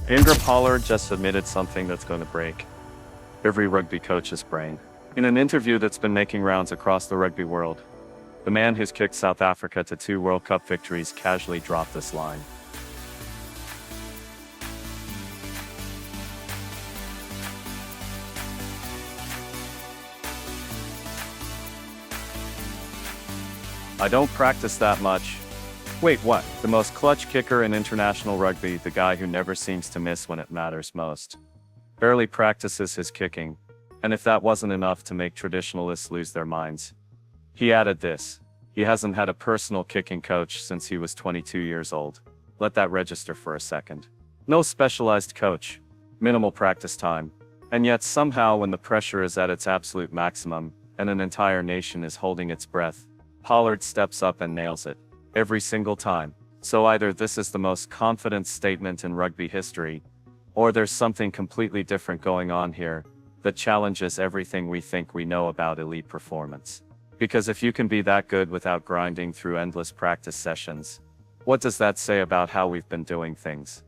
Handre Pollard just admitted something that's going to break every rugby coach's brain. In an interview that's been making rounds across the rugby world, the man who's kicked South Africa to 2 World Cup victories casually dropped this line. I don't practice that much. Wait, what? The most clutch kicker in international rugby, the guy who never seems to miss when it matters most, barely practices his kicking, and if that wasn't enough to make traditionalists lose their minds, he added this: he hasn't had a personal kicking coach since he was 22 years old. Let that register for a second. No specialized coach, minimal practice time, and yet somehow when the pressure is at its absolute maximum, and an entire nation is holding its breath, Pollard steps up and nails it. Every single time. So either this is the most confident statement in rugby history, or there's something completely different going on here that challenges everything we think we know about elite performance. Because if you can be that good without grinding through endless practice sessions, what does that say about how we've been doing things?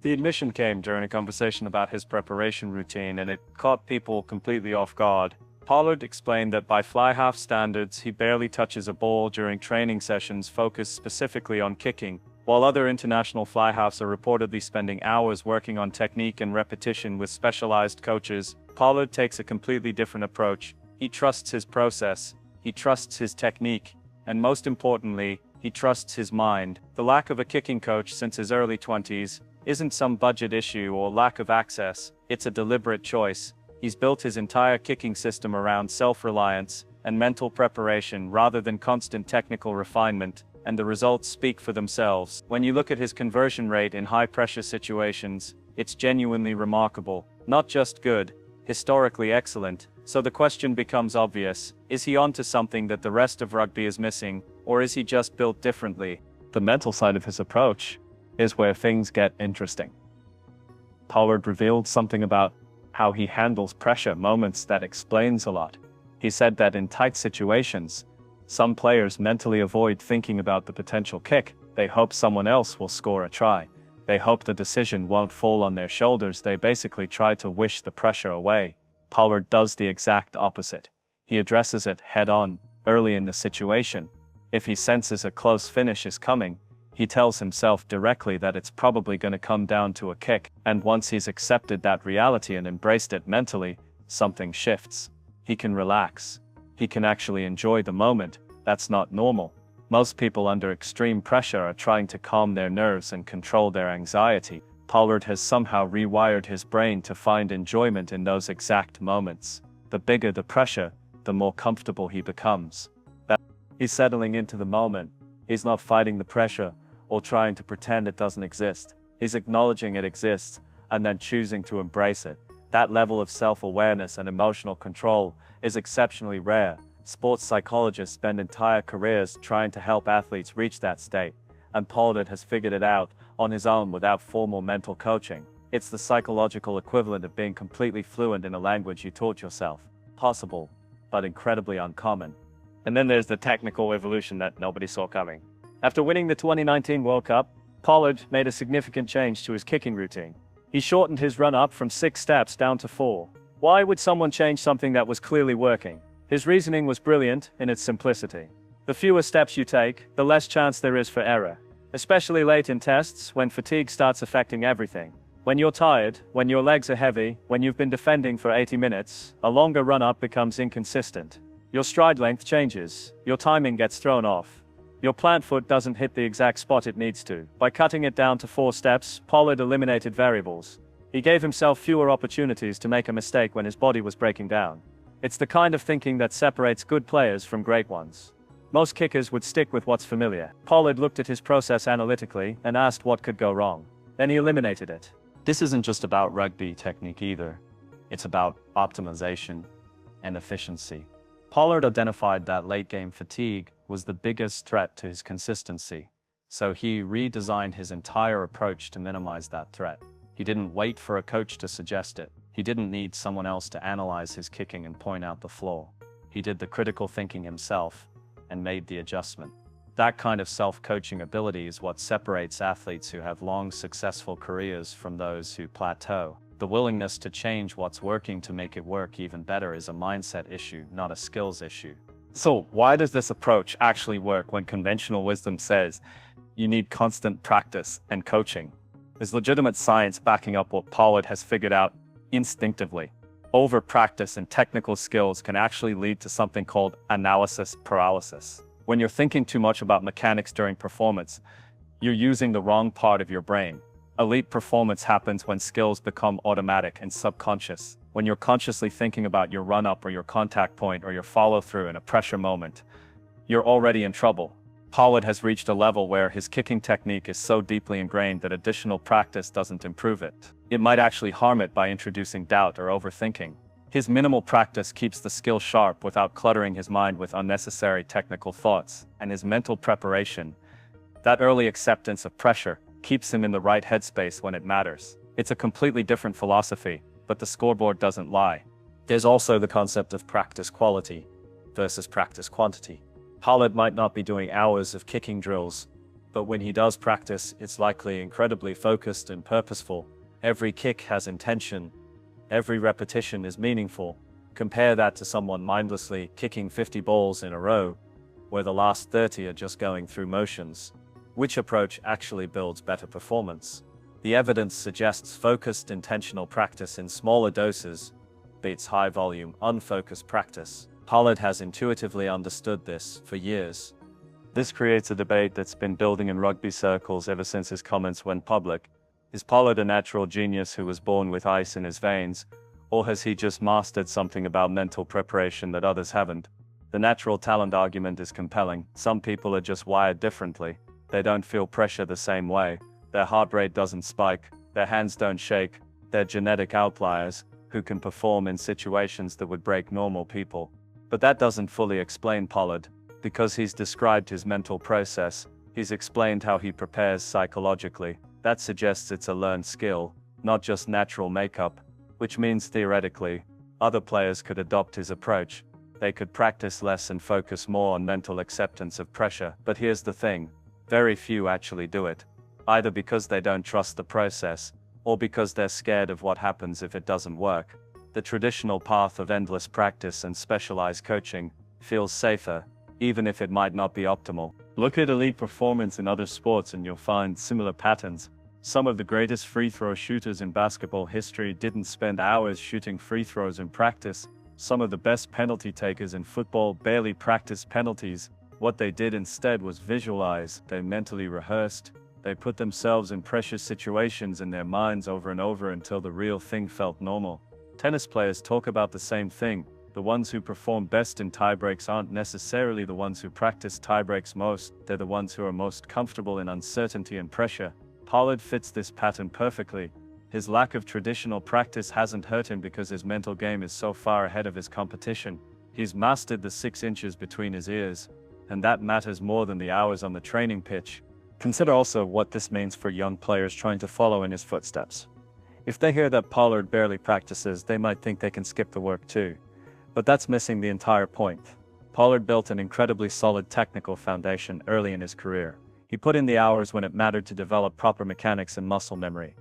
The admission came during a conversation about his preparation routine, and it caught people completely off guard. Pollard explained that by fly-half standards, he barely touches a ball during training sessions focused specifically on kicking, while other international fly-halves are reportedly spending hours working on technique and repetition with specialized coaches. Pollard takes a completely different approach. He trusts his process, he trusts his technique, and most importantly, he trusts his mind. The lack of a kicking coach since his early 20s isn't some budget issue or lack of access, it's a deliberate choice. He's built his entire kicking system around self-reliance and mental preparation rather than constant technical refinement, and the results speak for themselves. When you look at his conversion rate in high-pressure situations, it's genuinely remarkable. Not just good, historically excellent. So the question becomes obvious: is he onto something that the rest of rugby is missing, or is he just built differently? The mental side of his approach is where things get interesting. Pollard revealed something about how he handles pressure moments that explains a lot. He said that in tight situations, some players mentally avoid thinking about the potential kick. They hope someone else will score a try. They hope the decision won't fall on their shoulders. They basically try to wish the pressure away. Pollard does the exact opposite. He addresses it head-on, early in the situation. If he senses a close finish is coming, he tells himself directly that it's probably going to come down to a kick, and once he's accepted that reality and embraced it mentally, something shifts. He can relax. He can actually enjoy the moment. That's not normal. Most people under extreme pressure are trying to calm their nerves and control their anxiety. Pollard has somehow rewired his brain to find enjoyment in those exact moments. The bigger the pressure, the more comfortable he becomes. He's settling into the moment. He's not fighting the pressure or trying to pretend it doesn't exist. He's acknowledging it exists and then choosing to embrace it. That level of self-awareness and emotional control is exceptionally rare. Sports psychologists spend entire careers trying to help athletes reach that state, and Pollard has figured it out on his own without formal mental coaching. It's the psychological equivalent of being completely fluent in a language you taught yourself. Possible, but incredibly uncommon. And then there's the technical evolution that nobody saw coming. After winning the 2019 World Cup, Pollard made a significant change to his kicking routine. He shortened his run-up from 6 steps down to 4. Why would someone change something that was clearly working? His reasoning was brilliant in its simplicity. The fewer steps you take, the less chance there is for error, especially late in tests when fatigue starts affecting everything. When you're tired, when your legs are heavy, when you've been defending for 80 minutes, a longer run-up becomes inconsistent. Your stride length changes, your timing gets thrown off. Your plant foot doesn't hit the exact spot it needs to. By cutting it down to 4 steps, Pollard eliminated variables. He gave himself fewer opportunities to make a mistake when his body was breaking down. It's the kind of thinking that separates good players from great ones. Most kickers would stick with what's familiar. Pollard looked at his process analytically and asked what could go wrong. Then he eliminated it. This isn't just about rugby technique either. It's about optimization and efficiency. Pollard identified that late-game fatigue was the biggest threat to his consistency, so he redesigned his entire approach to minimize that threat. He didn't wait for a coach to suggest it. He didn't need someone else to analyze his kicking and point out the flaw. He did the critical thinking himself and made the adjustment. That kind of self-coaching ability is what separates athletes who have long, successful careers from those who plateau. The willingness to change what's working to make it work even better is a mindset issue, not a skills issue. So why does this approach actually work when conventional wisdom says you need constant practice and coaching? There's legitimate science backing up what Pollard has figured out instinctively. Over practice and technical skills can actually lead to something called analysis paralysis. When you're thinking too much about mechanics during performance, you're using the wrong part of your brain. Elite performance happens when skills become automatic and subconscious. When you're consciously thinking about your run-up or your contact point or your follow-through in a pressure moment, you're already in trouble. Pollard has reached a level where his kicking technique is so deeply ingrained that additional practice doesn't improve it. It might actually harm it by introducing doubt or overthinking. His minimal practice keeps the skill sharp without cluttering his mind with unnecessary technical thoughts, and his mental preparation, that early acceptance of pressure, keeps him in the right headspace when it matters. It's a completely different philosophy, but the scoreboard doesn't lie. There's also the concept of practice quality versus practice quantity. Pollard might not be doing hours of kicking drills, but when he does practice, it's likely incredibly focused and purposeful. Every kick has intention. Every repetition is meaningful. Compare that to someone mindlessly kicking 50 balls in a row, where the last 30 are just going through motions. Which approach actually builds better performance? The evidence suggests focused, intentional practice in smaller doses beats high-volume, unfocused practice. Pollard has intuitively understood this for years. This creates a debate that's been building in rugby circles ever since his comments went public. Is Pollard a natural genius who was born with ice in his veins, or has he just mastered something about mental preparation that others haven't? The natural talent argument is compelling. Some people are just wired differently. They don't feel pressure the same way. Their heart rate doesn't spike. Their hands don't shake. They're genetic outliers who can perform in situations that would break normal people. But that doesn't fully explain Pollard. Because he's described his mental process, he's explained how he prepares psychologically. That suggests it's a learned skill, not just natural makeup, which means theoretically, other players could adopt his approach. They could practice less and focus more on mental acceptance of pressure. But here's the thing, very few actually do it, either because they don't trust the process, or because they're scared of what happens if it doesn't work. The traditional path of endless practice and specialized coaching feels safer, even if it might not be optimal. Look at elite performance in other sports and you'll find similar patterns. Some of the greatest free throw shooters in basketball history didn't spend hours shooting free throws in practice. Some of the best penalty takers in football barely practiced penalties. What they did instead was visualize. They mentally rehearsed. They put themselves in pressure situations in their minds over and over until the real thing felt normal. Tennis players talk about the same thing. The ones who perform best in tiebreaks aren't necessarily the ones who practice tiebreaks most. They're the ones who are most comfortable in uncertainty and pressure. Pollard fits this pattern perfectly. His lack of traditional practice hasn't hurt him because his mental game is so far ahead of his competition. He's mastered the 6 inches between his ears, and that matters more than the hours on the training pitch. Consider also what this means for young players trying to follow in his footsteps. If they hear that Pollard barely practices, they might think they can skip the work too. But that's missing the entire point. Pollard built an incredibly solid technical foundation early in his career. He put in the hours when it mattered to develop proper mechanics and muscle memory.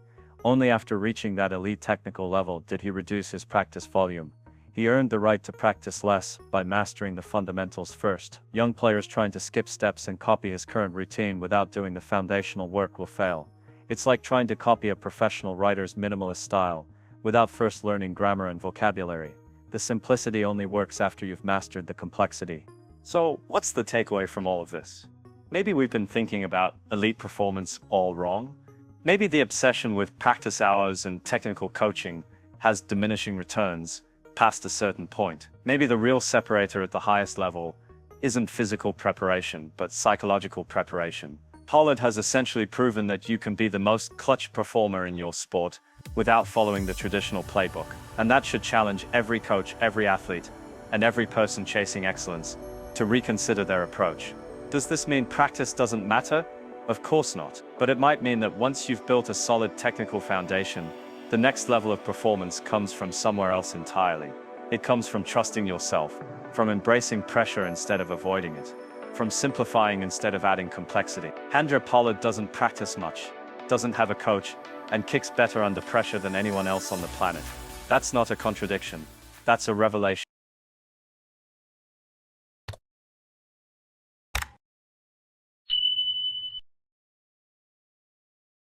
Only after reaching that elite technical level did he reduce his practice volume. He earned the right to practice less by mastering the fundamentals first. Young players trying to skip steps and copy his current routine without doing the foundational work will fail. It's like trying to copy a professional writer's minimalist style without first learning grammar and vocabulary. The simplicity only works after you've mastered the complexity. So, what's the takeaway from all of this? Maybe we've been thinking about elite performance all wrong. Maybe the obsession with practice hours and technical coaching has diminishing returns past a certain point. Maybe the real separator at the highest level isn't physical preparation, but psychological preparation. Pollard has essentially proven that you can be the most clutch performer in your sport without following the traditional playbook. And that should challenge every coach, every athlete, and every person chasing excellence to reconsider their approach. Does this mean practice doesn't matter? Of course not. But it might mean that once you've built a solid technical foundation, the next level of performance comes from somewhere else entirely. It comes from trusting yourself, from embracing pressure instead of avoiding it, from simplifying instead of adding complexity. Handre Pollard doesn't practice much, doesn't have a coach, and kicks better under pressure than anyone else on the planet. That's not a contradiction. That's a revelation.